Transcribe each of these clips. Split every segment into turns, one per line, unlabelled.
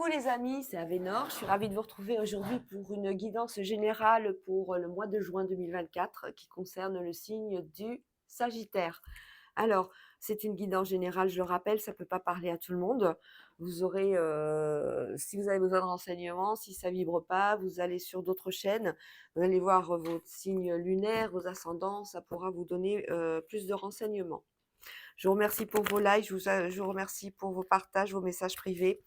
Coucou les amis, c'est Avénor. Je suis ravie de vous retrouver aujourd'hui pour une guidance générale pour le mois de juin 2024 qui concerne le signe du Sagittaire. Alors, c'est une guidance générale, je le rappelle, ça ne peut pas parler à tout le monde. Vous aurez, si vous avez besoin de renseignements, si ça vibre pas, vous allez sur d'autres chaînes, vous allez voir vos signes lunaires, vos ascendants, ça pourra vous donner plus de renseignements. Je vous remercie pour vos likes, je vous remercie pour vos partages, vos messages privés.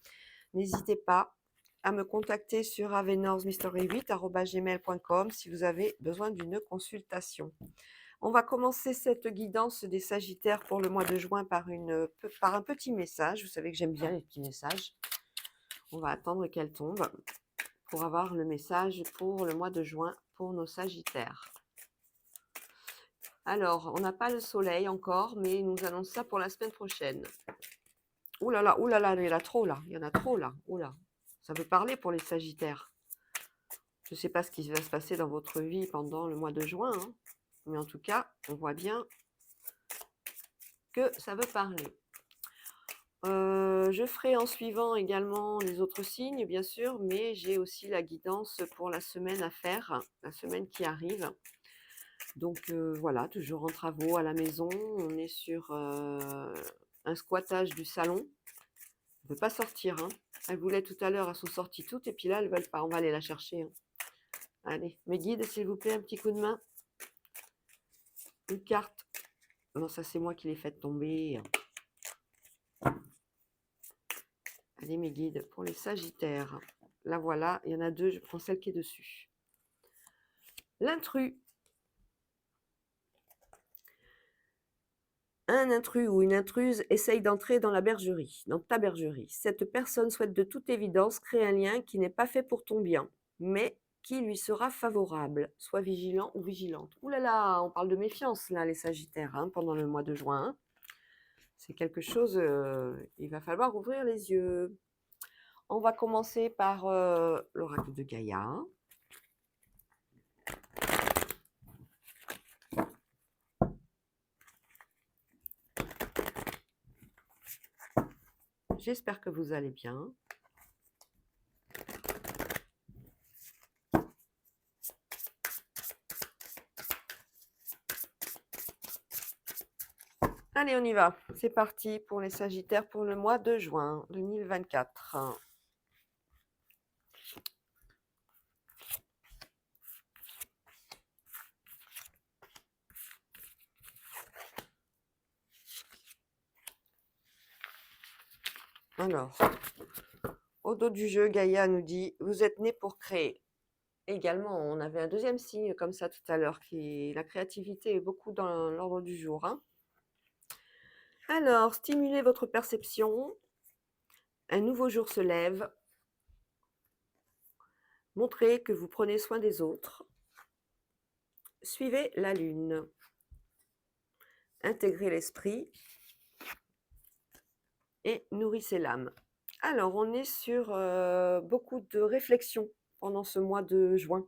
N'hésitez pas à me contacter sur avenormystery8@gmail.com si vous avez besoin d'une consultation. On va commencer cette guidance des Sagittaires pour le mois de juin par un petit message. Vous savez que j'aime bien les petits messages. On va attendre qu'elle tombe pour avoir le message pour le mois de juin pour nos Sagittaires. Alors, on n'a pas le soleil encore, mais il nous annonce ça pour la semaine prochaine. Ouh là là, il y en a trop là, il y en a trop là. Ouh là, ça veut parler pour les Sagittaires. Je ne sais pas ce qui va se passer dans votre vie pendant le mois de juin, hein, mais en tout cas, on voit bien que ça veut parler. Je ferai en suivant également les autres signes, bien sûr, mais j'ai aussi la guidance pour la semaine à faire, la semaine qui arrive. Donc voilà, toujours en travaux à la maison. On est sur un squattage du salon. On ne peut pas sortir. Hein. Elles voulaient tout à l'heure, elles sont sorties toutes, et puis là, elles ne veulent pas. On va aller la chercher. Hein. Allez, mes guides, s'il vous plaît, un petit coup de main. Une carte. Non, ça c'est moi qui l'ai fait tomber. Allez, mes guides, pour les Sagittaires. La voilà, il y en a deux, je prends celle qui est dessus. L'intrus. Un intrus ou une intruse essaye d'entrer dans la bergerie, dans ta bergerie. Cette personne souhaite de toute évidence créer un lien qui n'est pas fait pour ton bien, mais qui lui sera favorable. Sois vigilant ou vigilante. Ouh là là, on parle de méfiance là, les Sagittaires, hein, pendant le mois de juin. Hein. C'est quelque chose, il va falloir ouvrir les yeux. On va commencer par l'oracle de Gaïa. J'espère que vous allez bien. Allez, on y va. C'est parti pour les Sagittaires pour le mois de juin 2024. Alors, au dos du jeu, Gaïa nous dit « Vous êtes né pour créer ». Également, on avait un deuxième signe comme ça tout à l'heure, qui est la créativité est beaucoup dans l'ordre du jour. Hein. Alors, stimulez votre perception. Un nouveau jour se lève. Montrez que vous prenez soin des autres. Suivez la lune. Intégrez l'esprit. Et nourrissez l'âme. Alors, on est sur beaucoup de réflexion pendant ce mois de juin.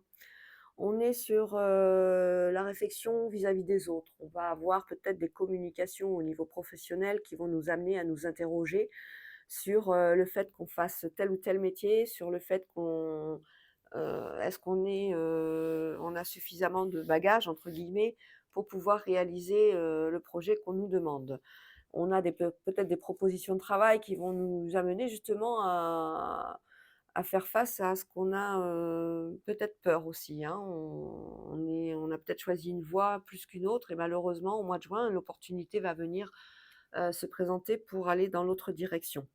On est sur la réflexion vis-à-vis des autres. On va avoir peut-être des communications au niveau professionnel qui vont nous amener à nous interroger sur le fait qu'on fasse tel ou tel métier, sur le fait qu'on est-ce qu'on on a suffisamment de bagages entre guillemets pour pouvoir réaliser le projet qu'on nous demande. On a peut-être des propositions de travail qui vont nous amener justement à faire face à ce qu'on a peut-être peur aussi. Hein. On a peut-être choisi une voie plus qu'une autre et malheureusement, au mois de juin, l'opportunité va venir se présenter pour aller dans l'autre direction.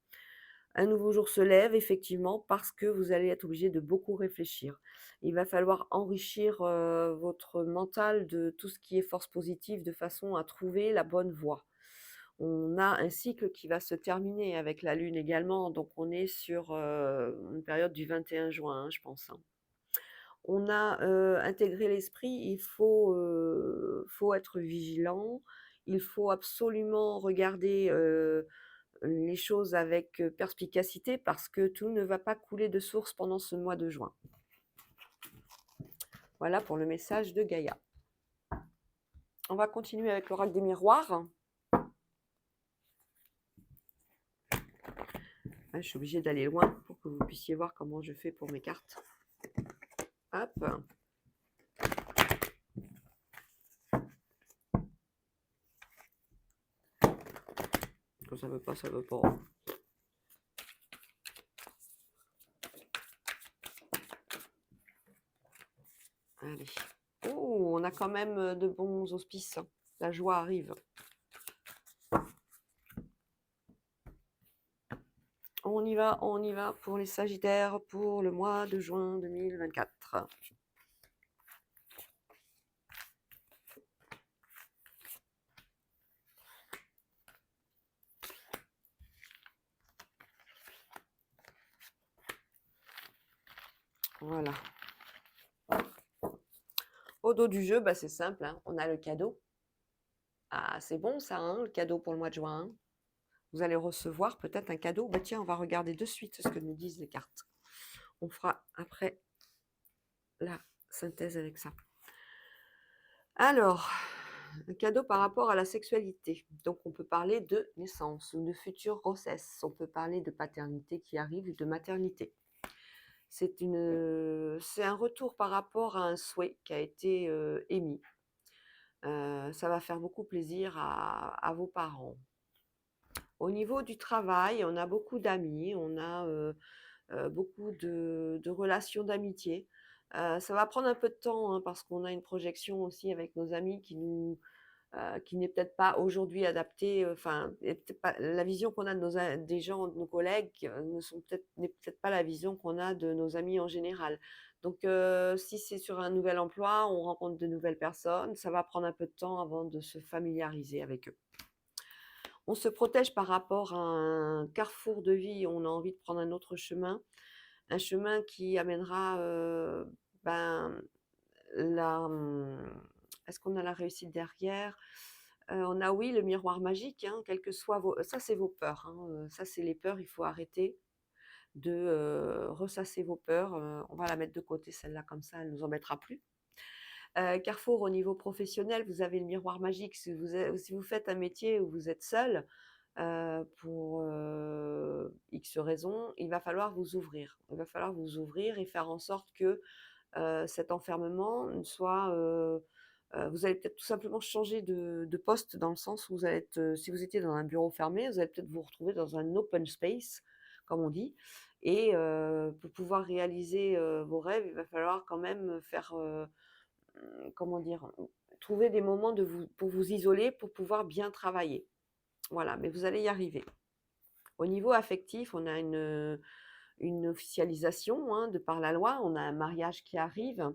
Un nouveau jour se lève effectivement parce que vous allez être obligé de beaucoup réfléchir. Il va falloir enrichir votre mental de tout ce qui est force positive de façon à trouver la bonne voie. On a un cycle qui va se terminer avec la lune également, donc on est sur une période du 21 juin, hein, je pense. Hein. On a intégré l'esprit, faut être vigilant, il faut absolument regarder les choses avec perspicacité parce que tout ne va pas couler de source pendant ce mois de juin. Voilà pour le message de Gaïa. On va continuer avec l'oracle des miroirs. Hein, je suis obligée d'aller loin pour que vous puissiez voir comment je fais pour mes cartes. Hop. Quand ça veut pas, ça veut pas. Allez. Oh, on a quand même de bons auspices. La joie arrive. On y va pour les Sagittaires pour le mois de juin 2024. Voilà. Au dos du jeu, bah, c'est simple, hein, on a le cadeau. Ah, c'est bon ça, hein, le cadeau pour le mois de juin. Hein. Vous allez recevoir peut-être un cadeau. Bah, tiens, on va regarder de suite ce que nous disent les cartes. On fera après la synthèse avec ça. Alors, un cadeau par rapport à la sexualité. Donc, on peut parler de naissance ou de future grossesse. On peut parler de paternité qui arrive ou de maternité. C'est un retour par rapport à un souhait qui a été émis. Ça va faire beaucoup plaisir à vos parents. Au niveau du travail, on a beaucoup d'amis, on a beaucoup de relations d'amitié. Ça va prendre un peu de temps hein, parce qu'on a une projection aussi avec nos amis qui n'est peut-être pas aujourd'hui adaptée. Enfin, la vision qu'on a de des gens, de nos collègues, n'est peut-être pas la vision qu'on a de nos amis en général. Donc, si c'est sur un nouvel emploi, on rencontre de nouvelles personnes, ça va prendre un peu de temps avant de se familiariser avec eux. On se protège par rapport à un carrefour de vie, on a envie de prendre un autre chemin, un chemin qui amènera ben, est-ce qu'on a la réussite derrière? On a oui le miroir magique, hein, quelles que soient ça c'est vos peurs, hein, ça c'est les peurs, il faut arrêter de ressasser vos peurs, on va la mettre de côté celle-là comme ça, elle ne nous embêtera plus. Carrefour au niveau professionnel, vous avez le miroir magique. Si vous faites un métier où vous êtes seul, pour X raisons, il va falloir vous ouvrir. Il va falloir vous ouvrir et faire en sorte que cet enfermement ne soit. Vous allez peut-être tout simplement changer de poste dans le sens où vous allez être, si vous étiez dans un bureau fermé, vous allez peut-être vous retrouver dans un open space, comme on dit. Et pour pouvoir réaliser vos rêves, il va falloir quand même faire comment dire? Trouver des moments pour vous isoler, pour pouvoir bien travailler. Voilà, mais vous allez y arriver. Au niveau affectif, on a une officialisation, hein, de par la loi. On a un mariage qui arrive,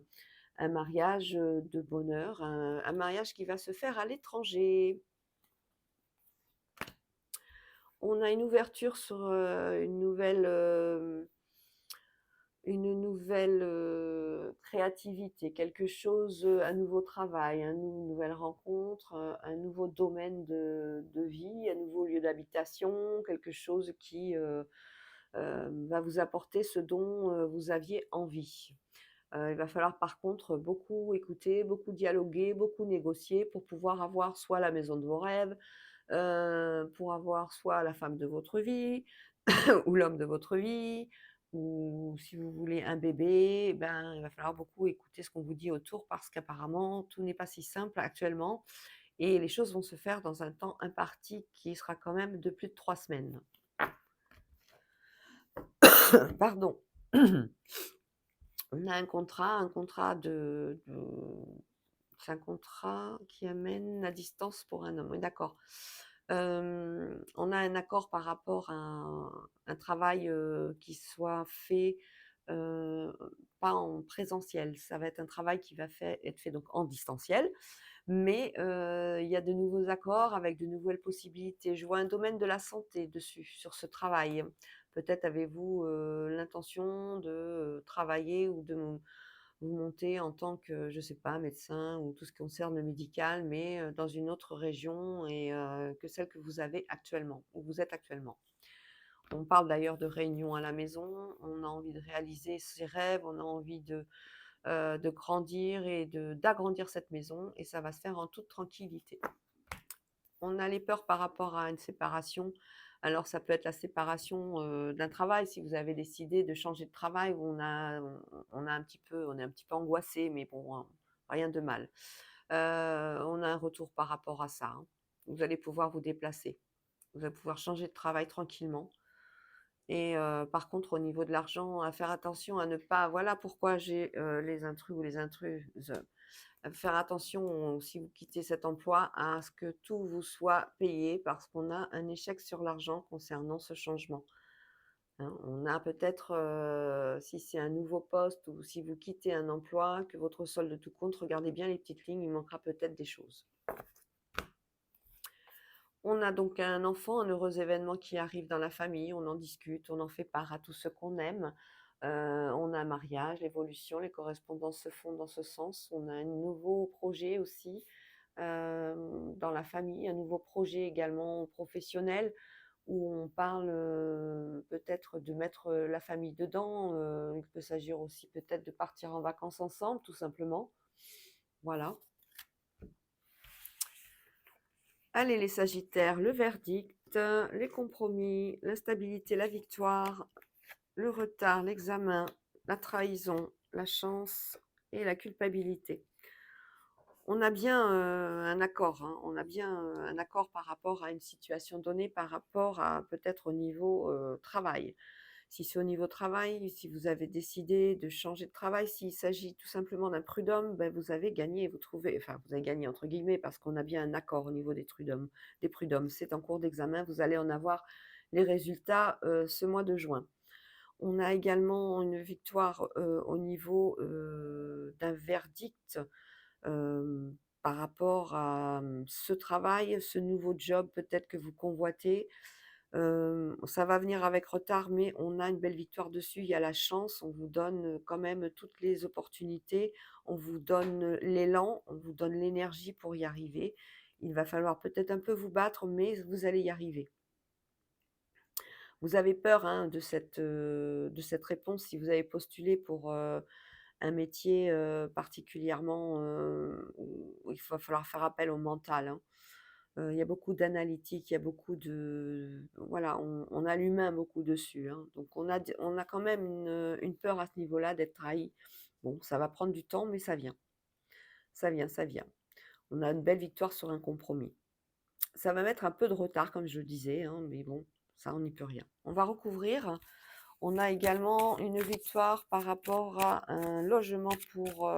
un mariage, de bonheur, un mariage qui va se faire à l'étranger. On a une ouverture sur, une nouvelle créativité, quelque chose, un nouveau travail, une nouvelle rencontre, un nouveau domaine de vie, un nouveau lieu d'habitation, quelque chose qui va vous apporter ce dont vous aviez envie. Il va falloir par contre beaucoup écouter, beaucoup dialoguer, beaucoup négocier pour pouvoir avoir soit la maison de vos rêves, pour avoir soit la femme de votre vie ou l'homme de votre vie, ou si vous voulez un bébé, ben, il va falloir beaucoup écouter ce qu'on vous dit autour parce qu'apparemment tout n'est pas si simple actuellement et les choses vont se faire dans un temps imparti qui sera quand même de plus de 3 semaines. Pardon. On a un contrat c'est un contrat qui amène la distance pour un homme, oui d'accord. On a un accord par rapport à un travail, qui soit fait, heu, pas en présentiel. Ça va être un travail qui va être fait donc en distanciel, mais il y a de nouveaux accords avec de nouvelles possibilités. Je vois un domaine de la santé dessus, sur ce travail. Peut-être avez-vous, l'intention de, travailler ou de vous monter en tant que, je sais pas, médecin ou tout ce qui concerne le médical, mais dans une autre région et que celle que vous avez actuellement, où vous êtes actuellement. On parle d'ailleurs de réunions à la maison, on a envie de réaliser ses rêves, on a envie de grandir et d'agrandir cette maison et ça va se faire en toute tranquillité. On a les peurs par rapport à une séparation, Alors ça peut être la séparation, d'un travail, si vous avez décidé de changer de travail, où on est un petit peu angoissé, mais bon, hein, rien de mal. On a un retour par rapport à ça, hein. Vous allez pouvoir vous déplacer. Vous allez pouvoir changer de travail tranquillement et par contre au niveau de l'argent, à faire attention à ne pas, voilà pourquoi j'ai, les intrus ou les intruses. Faire attention, si vous quittez cet emploi, à ce que tout vous soit payé parce qu'on a un échec sur l'argent concernant ce changement, hein. On a peut-être, si c'est un nouveau poste ou si vous quittez un emploi, que votre solde de tout compte, regardez bien les petites lignes, il manquera peut-être des choses. On a donc un enfant, un heureux événement qui arrive dans la famille, on en discute, on en fait part à tous ceux qu'on aime. On a un mariage, l'évolution, les correspondances se font dans ce sens. On a un nouveau projet aussi, dans la famille, un nouveau projet également professionnel où on parle, peut-être de mettre, la famille dedans. Il peut s'agir aussi peut-être de partir en vacances ensemble, tout simplement. Voilà. Allez les Sagittaires, le verdict, les compromis, l'instabilité, la victoire, le retard, l'examen, la trahison, la chance et la culpabilité. On a bien, un accord, hein, on a bien, un accord par rapport à une situation donnée, par rapport à peut-être au niveau, travail. Si c'est au niveau travail, si vous avez décidé de changer de travail, s'il s'agit tout simplement d'un prud'homme, ben, vous avez gagné, vous avez «gagné» entre guillemets parce qu'on a bien un accord au niveau des prud'hommes. C'est en cours d'examen, vous allez en avoir les résultats, ce mois de juin. On a également une victoire, au niveau, d'un verdict, par rapport à, ce travail, ce nouveau job peut-être que vous convoitez. Ça va venir avec retard, mais on a une belle victoire dessus. Il y a la chance, on vous donne, quand même toutes les opportunités, on vous donne, l'élan, on vous donne l'énergie pour y arriver. Il va falloir peut-être un peu vous battre, mais vous allez y arriver. Vous avez peur, hein, de cette réponse si vous avez postulé pour, un métier, particulièrement, où il va falloir faire appel au mental, hein. Il y a beaucoup d'analytique, il y a beaucoup de voilà, on a l'humain beaucoup dessus, hein. Donc on a quand même une peur à ce niveau-là d'être trahi. Bon, ça va prendre du temps, mais ça vient. Ça vient, ça vient. On a une belle victoire sur un compromis. Ça va mettre un peu de retard, comme je le disais, hein, mais bon, ça, on n'y peut rien. On va recouvrir. On a également une victoire par rapport à un logement pour,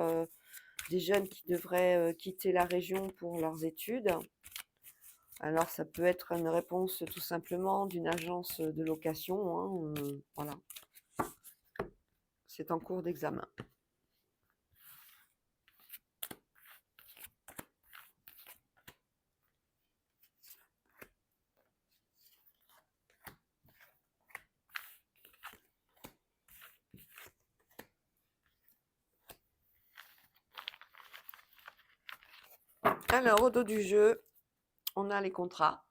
des jeunes qui devraient, quitter la région pour leurs études. Alors ça peut être une réponse tout simplement d'une agence, de location, hein, voilà. C'est en cours d'examen. Alors au dos du jeu, on a les contrats.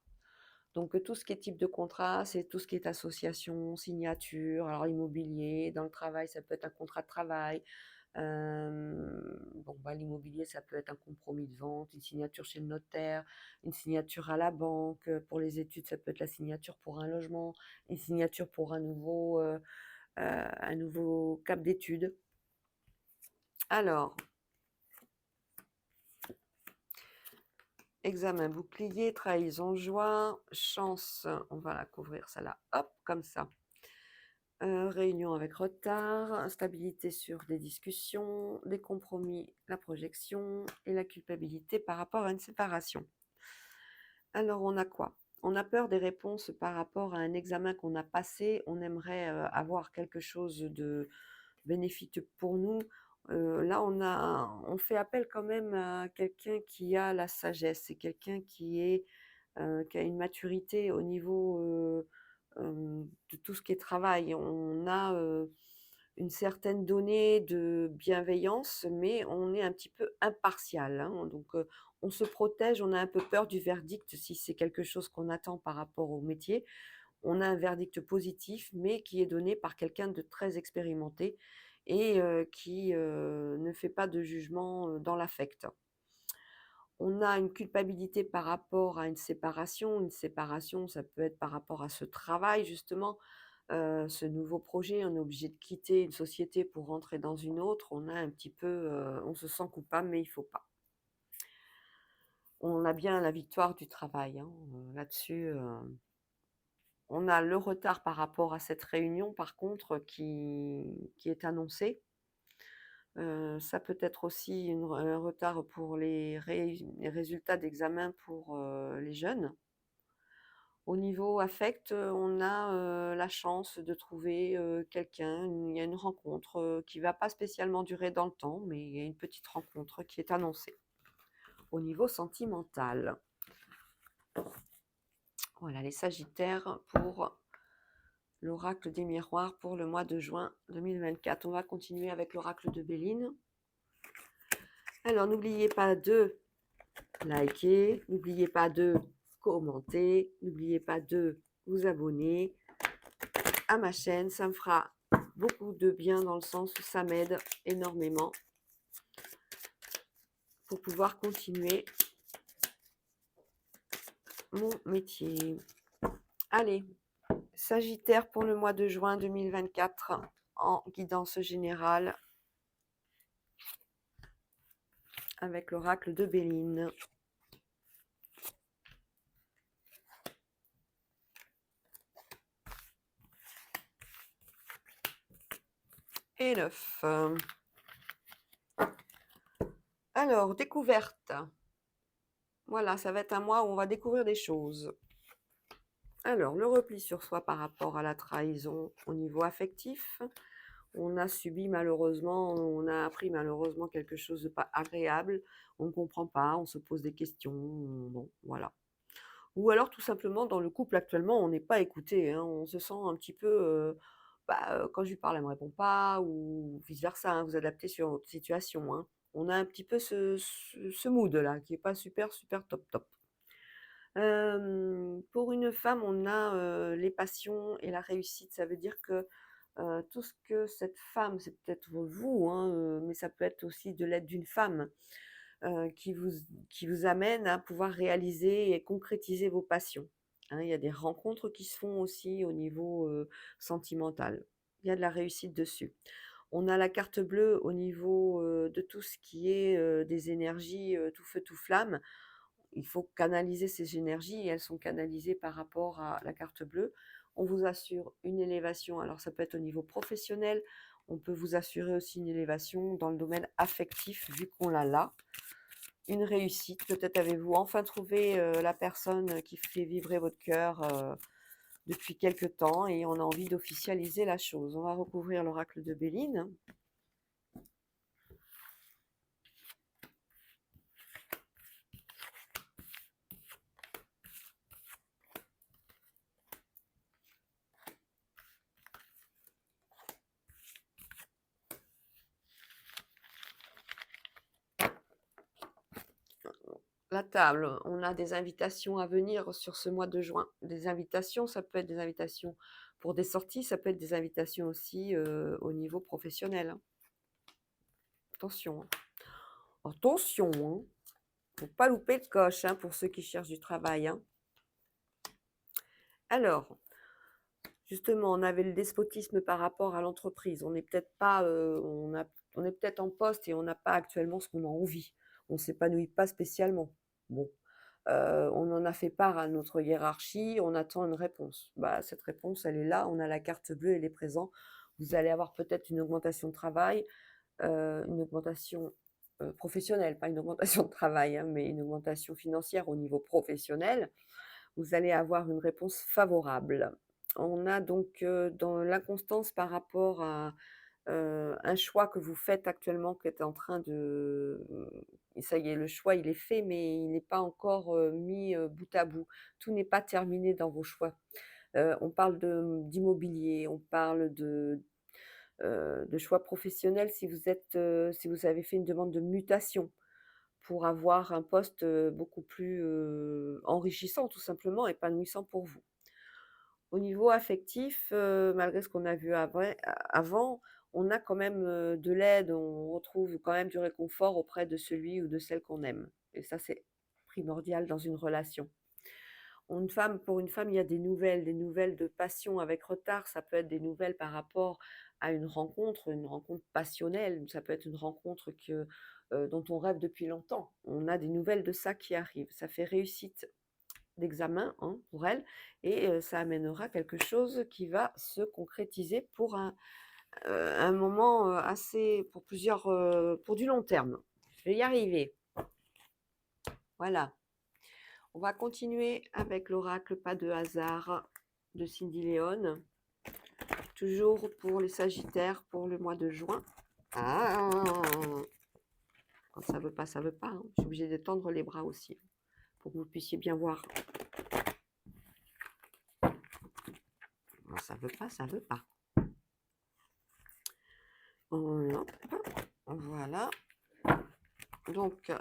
Donc tout ce qui est type de contrat, c'est tout ce qui est association, signature, alors immobilier, dans le travail, ça peut être un contrat de travail. Bon, bah, l'immobilier, ça peut être un compromis de vente, une signature chez le notaire, une signature à la banque. Pour les études, ça peut être la signature pour un logement, une signature pour un nouveau cap d'études. Alors, examen bouclier, trahison joie, chance, on va la couvrir celle-là, hop, comme ça. Réunion avec retard, instabilité sur des discussions, des compromis, la projection et la culpabilité par rapport à une séparation. Alors on a quoi? On a peur des réponses par rapport à un examen qu'on a passé, on aimerait, avoir quelque chose de bénéfique pour nous. Là on fait appel quand même à quelqu'un qui a la sagesse, c'est quelqu'un qui a une maturité au niveau, de tout ce qui est travail. On a, une certaine donnée de bienveillance, mais on est un petit peu impartial, hein. Donc, on se protège, on a un peu peur du verdict si c'est quelque chose qu'on attend par rapport au métier. On a un verdict positif, mais qui est donné par quelqu'un de très expérimenté et qui, ne fait pas de jugement, dans l'affect. On a une culpabilité par rapport à une séparation. Une séparation, ça peut être par rapport à ce travail justement, ce nouveau projet. On est obligé de quitter une société pour rentrer dans une autre. On a un petit peu, on se sent coupable, mais il faut pas. On a bien la victoire du travail, hein, là-dessus, on a le retard par rapport à cette réunion par contre qui est annoncé. Ça peut être aussi un retard pour les résultats d'examen pour, les jeunes. Au niveau affect, on a, la chance de trouver, quelqu'un, il y a une rencontre, qui va pas spécialement durer dans le temps, mais il y a une petite rencontre qui est annoncée. Au niveau sentimental, voilà les sagittaires pour l'oracle des miroirs pour le mois de juin 2024. On va continuer avec l'oracle de Béline. Alors n'oubliez pas de liker, n'oubliez pas de commenter, n'oubliez pas de vous abonner à ma chaîne, ça me fera beaucoup de bien dans le sens où ça m'aide énormément pour pouvoir continuer mon métier. Allez, Sagittaire pour le mois de juin 2024 en guidance générale avec l'oracle de Béline. Et 9. Alors, découverte. Voilà, ça va être un mois où on va découvrir des choses. Alors, le repli sur soi par rapport à la trahison au niveau affectif. On a subi malheureusement, on a appris malheureusement quelque chose de pas agréable. On ne comprend pas, on se pose des questions. Bon, voilà. Ou alors tout simplement dans le couple actuellement, on n'est pas écouté, hein, on se sent un petit peu, quand je lui parle, elle me répond pas ou vice versa, hein, vous adaptez sur votre situation, hein. On a un petit peu ce mood là qui est pas super, super top, top. Pour une femme, on a, les passions et la réussite. Ça veut dire que, tout ce que cette femme, c'est peut-être vous, hein, mais ça peut être aussi de l'aide d'une femme, qui vous amène à pouvoir réaliser et concrétiser vos passions, hein. Il y a des rencontres qui se font aussi au niveau, sentimental. Il y a de la réussite dessus. On a la carte bleue au niveau, de tout ce qui est, des énergies, tout feu, tout flamme. Il faut canaliser ces énergies et elles sont canalisées par rapport à la carte bleue. On vous assure une élévation, alors ça peut être au niveau professionnel, on peut vous assurer aussi une élévation dans le domaine affectif vu qu'on l'a là. Une réussite, peut-être avez-vous enfin trouvé, la personne qui fait vibrer votre cœur, depuis quelque temps et on a envie d'officialiser la chose. On va recouvrir l'oracle de Béline. La table, on a des invitations à venir sur ce mois de juin. Des invitations, ça peut être des invitations pour des sorties, ça peut être des invitations aussi, au niveau professionnel, hein. Attention, hein. Attention, hein, faut pas louper le coche, hein, pour ceux qui cherchent du travail, hein. Alors, justement, on avait le despotisme par rapport à l'entreprise. On n'est peut-être pas, on est peut-être en poste et on n'a pas actuellement ce qu'on a envie. On ne s'épanouit pas spécialement. Bon. On en a fait part à notre hiérarchie, on attend une réponse. Bah, cette réponse, elle est là, on a la carte bleue, elle est présente. Vous allez avoir peut-être une augmentation de travail, une augmentation, professionnelle, pas une augmentation de travail, hein, mais une augmentation financière au niveau professionnel. Vous allez avoir une réponse favorable. On a donc, dans l'inconstance par rapport à, un choix que vous faites actuellement, qui est en train de et ça y est, le choix, il est fait, mais il n'est pas encore, mis, bout à bout. Tout n'est pas terminé dans vos choix. On parle d'immobilier, on parle de choix professionnels si vous avez fait une demande de mutation pour avoir un poste, beaucoup plus, enrichissant tout simplement, épanouissant pour vous. Au niveau affectif, malgré ce qu'on a vu avant, on a quand même, de l'aide, on retrouve quand même du réconfort auprès de celui ou de celle qu'on aime. et ça, c'est primordial dans une relation. Pour une femme, il y a des nouvelles de passion avec retard. Ça peut être des nouvelles par rapport à une rencontre passionnelle. Ça peut être une rencontre dont on rêve depuis longtemps. On a des nouvelles de ça qui arrivent. Ça fait réussite d'examen, hein, pour elle, et ça amènera quelque chose qui va se concrétiser pour un moment pour du long terme. Je vais y arriver. Voilà. On va continuer avec l'oracle Pas de hasard de Cindy Léon. Toujours pour les Sagittaires pour le mois de juin. Ah, quand ça veut pas, ça veut pas, hein. Je suis obligée de tendre les bras aussi pour que vous puissiez bien voir. Quand ça veut pas, ça veut pas. Voilà. Donc,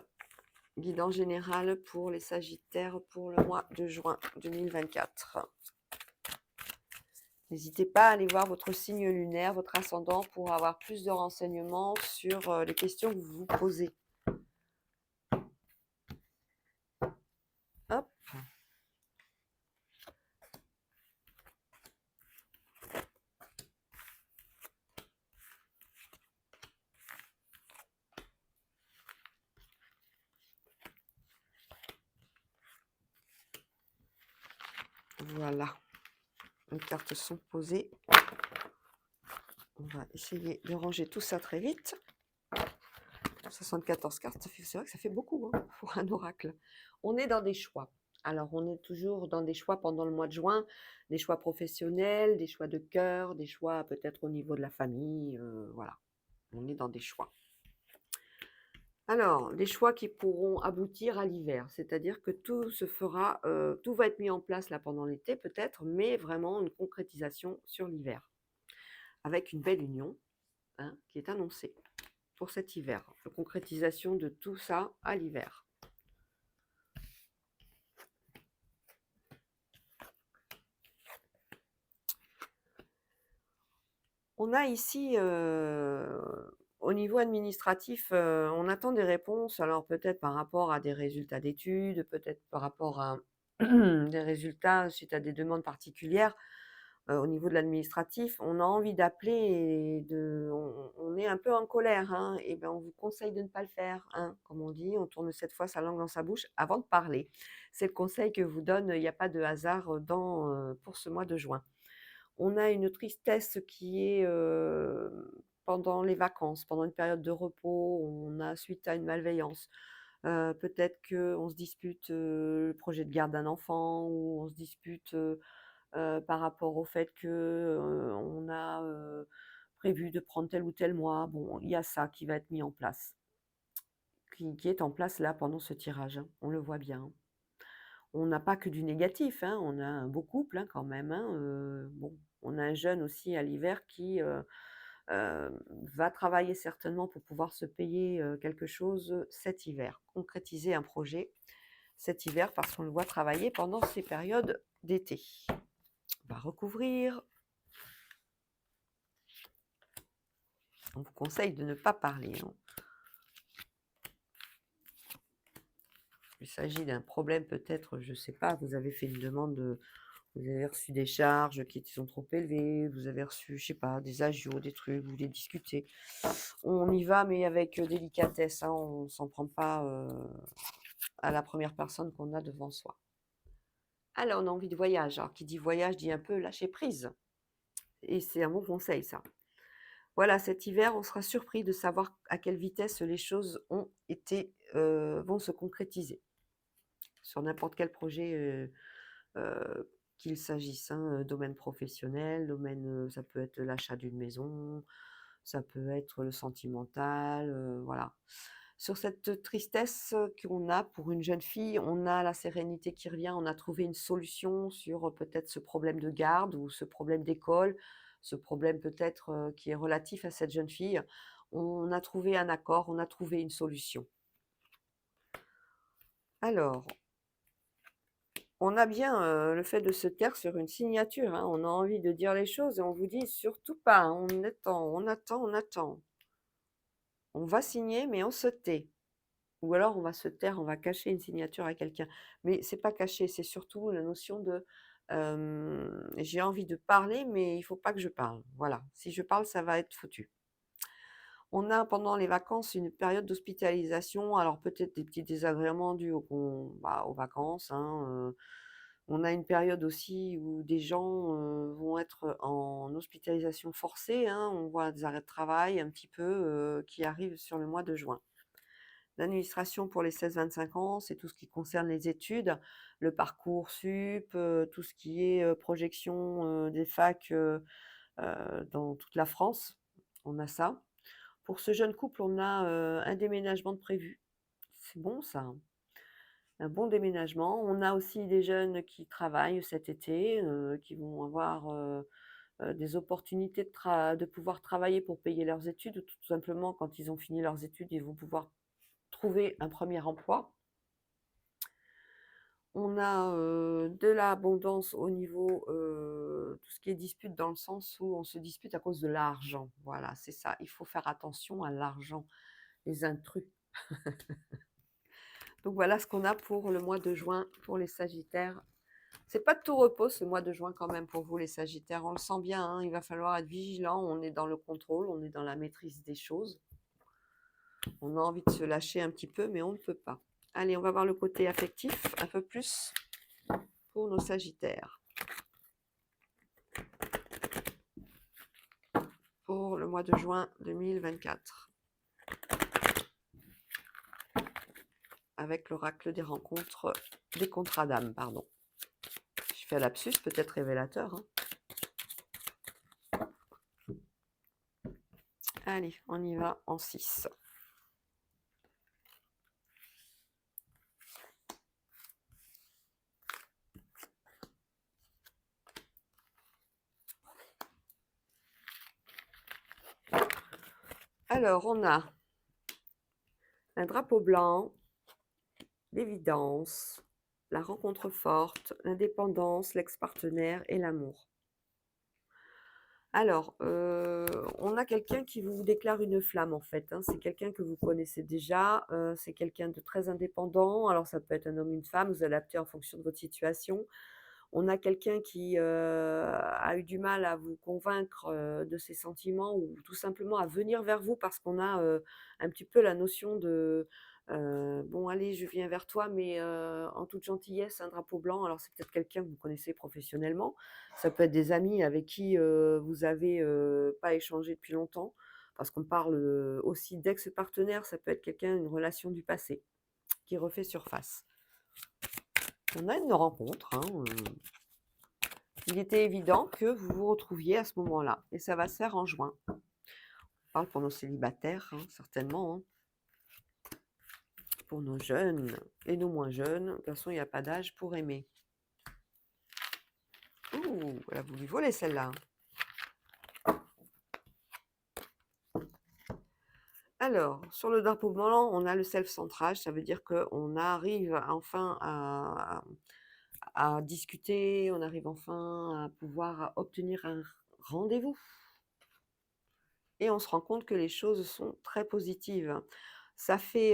guidance générale pour les Sagittaires pour le mois de juin 2024. N'hésitez pas à aller voir votre signe lunaire, votre ascendant, pour avoir plus de renseignements sur les questions que vous vous posez. Hop. Voilà. Les cartes sont posées. On va essayer de ranger tout ça très vite. 74 cartes, c'est vrai que ça fait beaucoup, hein, pour un oracle. On est dans des choix. Alors, on est toujours dans des choix pendant le mois de juin, des choix professionnels, des choix de cœur, des choix peut-être au niveau de la famille. Voilà, on est dans des choix. Alors, des choix qui pourront aboutir à l'hiver, c'est-à-dire que tout va être mis en place là pendant l'été peut-être, mais vraiment une concrétisation sur l'hiver, avec une belle union, hein, qui est annoncée pour cet hiver. La concrétisation de tout ça à l'hiver. On a ici, au niveau administratif, on attend des réponses, alors peut-être par rapport à des résultats d'études, peut-être par rapport à des résultats suite à des demandes particulières. Au niveau de l'administratif, on a envie d'appeler on est un peu en colère, hein, et ben, on vous conseille de ne pas le faire, hein. Comme on dit, on tourne 7 fois sa langue dans sa bouche avant de parler. C'est le conseil que vous donne, il n'y a pas de hasard, pour ce mois de juin. On a une tristesse qui est, pendant les vacances, pendant une période de repos, on a suite à une malveillance. Peut-être qu'on se dispute, le projet de garde d'un enfant, ou on se dispute, par rapport au fait que, on a, prévu de prendre tel ou tel mois. Bon, il y a ça qui va être mis en place, qui est en place là pendant ce tirage, hein, on le voit bien, hein. On n'a pas que du négatif, hein, on a un beau couple, hein, quand même, hein, bon, on a un jeune aussi à l'hiver qui, va travailler certainement pour pouvoir se payer, quelque chose, cet hiver. Concrétiser un projet cet hiver parce qu'on le voit travailler pendant ces périodes d'été. On va recouvrir. On vous conseille de ne pas parler, hein. Il s'agit d'un problème peut-être, je ne sais pas, vous avez fait une demande, vous avez reçu des charges qui sont trop élevées, vous avez reçu, je sais pas, des agios, des trucs, vous voulez discuter. On y va, mais avec délicatesse, hein, on ne s'en prend pas à la première personne qu'on a devant soi. Alors, on a envie de voyage. Alors, qui dit voyage dit un peu lâcher prise. Et c'est un bon conseil, ça. Voilà, cet hiver, on sera surpris de savoir à quelle vitesse les choses vont se concrétiser sur n'importe quel projet qu'il s'agisse, hein, domaine professionnel, ça peut être l'achat d'une maison, ça peut être le sentimental, voilà. Sur cette tristesse qu'on a pour une jeune fille, on a la sérénité qui revient, on a trouvé une solution sur peut-être ce problème de garde ou ce problème d'école, ce problème peut-être qui est relatif à cette jeune fille. On a trouvé un accord, on a trouvé une solution. Alors, on a bien, le fait de se taire sur une signature, hein. On a envie de dire les choses et on vous dit surtout pas, hein, on attend. On va signer, mais on se tait. Ou alors on va se taire, on va cacher une signature à quelqu'un. Mais c'est pas caché, c'est surtout la notion de, j'ai envie de parler, mais il faut pas que je parle. Voilà, si je parle, ça va être foutu. On a pendant les vacances une période d'hospitalisation, alors peut-être des petits désagréments dus aux vacances, hein, on a une période aussi où des gens, vont être en hospitalisation forcée, hein. On voit des arrêts de travail un petit peu, qui arrivent sur le mois de juin. L'administration pour les 16-25 ans, c'est tout ce qui concerne les études, le Parcoursup, tout ce qui est, projection, des facs, dans toute la France. On a ça. Pour ce jeune couple, on a, un déménagement de prévu. C'est bon ça, hein. Un bon déménagement. On a aussi des jeunes qui travaillent cet été, qui vont avoir, des opportunités de pouvoir travailler pour payer leurs études ou tout simplement quand ils ont fini leurs études, ils vont pouvoir trouver un premier emploi. On a, de l'abondance au niveau, tout ce qui est dispute dans le sens où on se dispute à cause de l'argent. Voilà, c'est ça. Il faut faire attention à l'argent, les intrus. Donc voilà ce qu'on a pour le mois de juin pour les sagittaires. C'est pas de tout repos ce mois de juin quand même pour vous les sagittaires. On le sent bien, hein, il va falloir être vigilant. On est dans le contrôle, on est dans la maîtrise des choses. On a envie de se lâcher un petit peu, mais on ne peut pas. Allez, on va voir le côté affectif un peu plus pour nos sagittaires. Pour le mois de juin 2024. Avec l'oracle des rencontres, des contrats d'âme, pardon. Je fais un lapsus, peut-être révélateur, hein. Allez, on y va en 6. Alors, on a un drapeau blanc, l'évidence, la rencontre forte, l'indépendance, l'ex-partenaire et l'amour. Alors, on a quelqu'un qui vous déclare une flamme en fait, hein. C'est quelqu'un que vous connaissez déjà, c'est quelqu'un de très indépendant. Alors ça peut être un homme, une femme, vous adaptez en fonction de votre situation. On a quelqu'un qui, a eu du mal à vous convaincre, de ses sentiments ou tout simplement à venir vers vous parce qu'on a, un petit peu la notion de, «Bon allez, je viens vers toi mais en toute gentillesse, un drapeau blanc». Alors c'est peut-être quelqu'un que vous connaissez professionnellement, ça peut être des amis avec qui, vous avez, pas échangé depuis longtemps parce qu'on parle, aussi d'ex-partenaire, ça peut être quelqu'un, une relation du passé qui refait surface. On a une rencontre, hein, il était évident que vous vous retrouviez à ce moment-là et ça va se faire en juin. On parle pour nos célibataires, hein, certainement, hein. Pour nos jeunes et nos moins jeunes. De toute façon, il n'y a pas d'âge pour aimer. Ouh, elle a voulu voler celle-là. Alors, sur le drapeau blanc, on a le self-centrage. Ça veut dire qu'on arrive enfin à discuter, on arrive enfin à pouvoir obtenir un rendez-vous. Et on se rend compte que les choses sont très positives. Ça fait,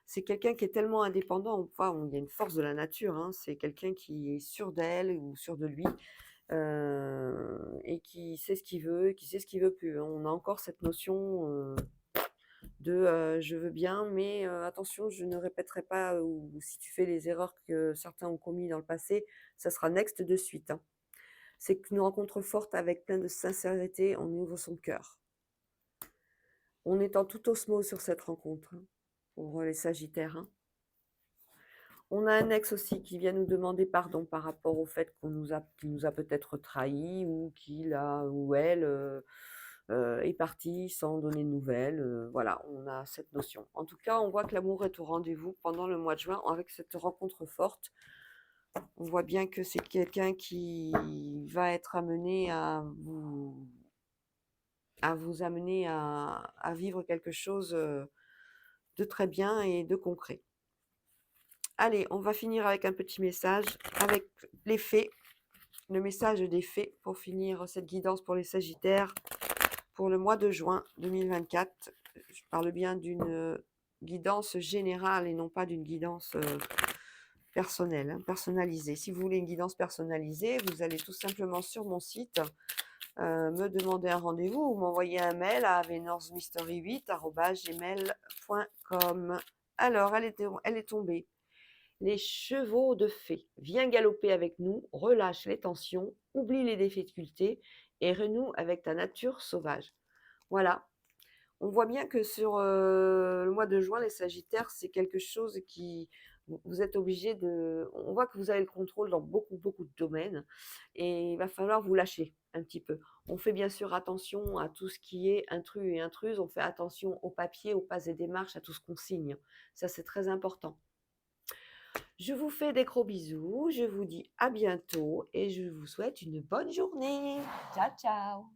c'est quelqu'un qui est tellement indépendant, enfin, il y a une force de la nature, hein, c'est quelqu'un qui est sûr d'elle ou sûr de lui, et qui sait ce qu'il veut, qui sait ce qu'il veut plus. On a encore cette notion, de, «Je veux bien, mais attention, je ne répéterai pas ou si tu fais les erreurs que certains ont commis dans le passé, ça sera next de suite», hein. C'est une rencontre forte avec plein de sincérité, on ouvre son cœur. On est en toute osmose sur cette rencontre, hein, pour les sagittaires, hein. On a un ex aussi qui vient nous demander pardon par rapport au fait qu'il nous a peut-être trahis ou qu'il a ou elle, est parti sans donner de nouvelles, voilà, on a cette notion. En tout cas, on voit que l'amour est au rendez-vous pendant le mois de juin avec cette rencontre forte. On voit bien que c'est quelqu'un qui va être amené à vous amener à vivre quelque chose, de très bien et de concret. Allez, on va finir avec un petit message, avec les fées, le message des fées pour finir cette guidance pour les sagittaires pour le mois de juin 2024. Je parle bien d'une guidance générale et non pas d'une guidance personnelle, hein, personnalisée. Si vous voulez une guidance personnalisée, vous allez tout simplement sur mon site, me demander un rendez-vous ou m'envoyer un mail à venorsemystery8@gmail.com. Alors, elle est tombée. Les chevaux de fée. Viens galoper avec nous, relâche les tensions, oublie les difficultés et renoue avec ta nature sauvage. Voilà. On voit bien que sur le mois de juin, les Sagittaires, c'est quelque chose qui vous êtes obligé de. On voit que vous avez le contrôle dans beaucoup, beaucoup de domaines et il va falloir vous lâcher un petit peu. On fait bien sûr attention à tout ce qui est intrus et intruses. On fait attention aux papiers, aux pas et démarches, à tout ce qu'on signe. Ça, c'est très important. Je vous fais des gros bisous, je vous dis à bientôt et je vous souhaite une bonne journée. Ciao, ciao!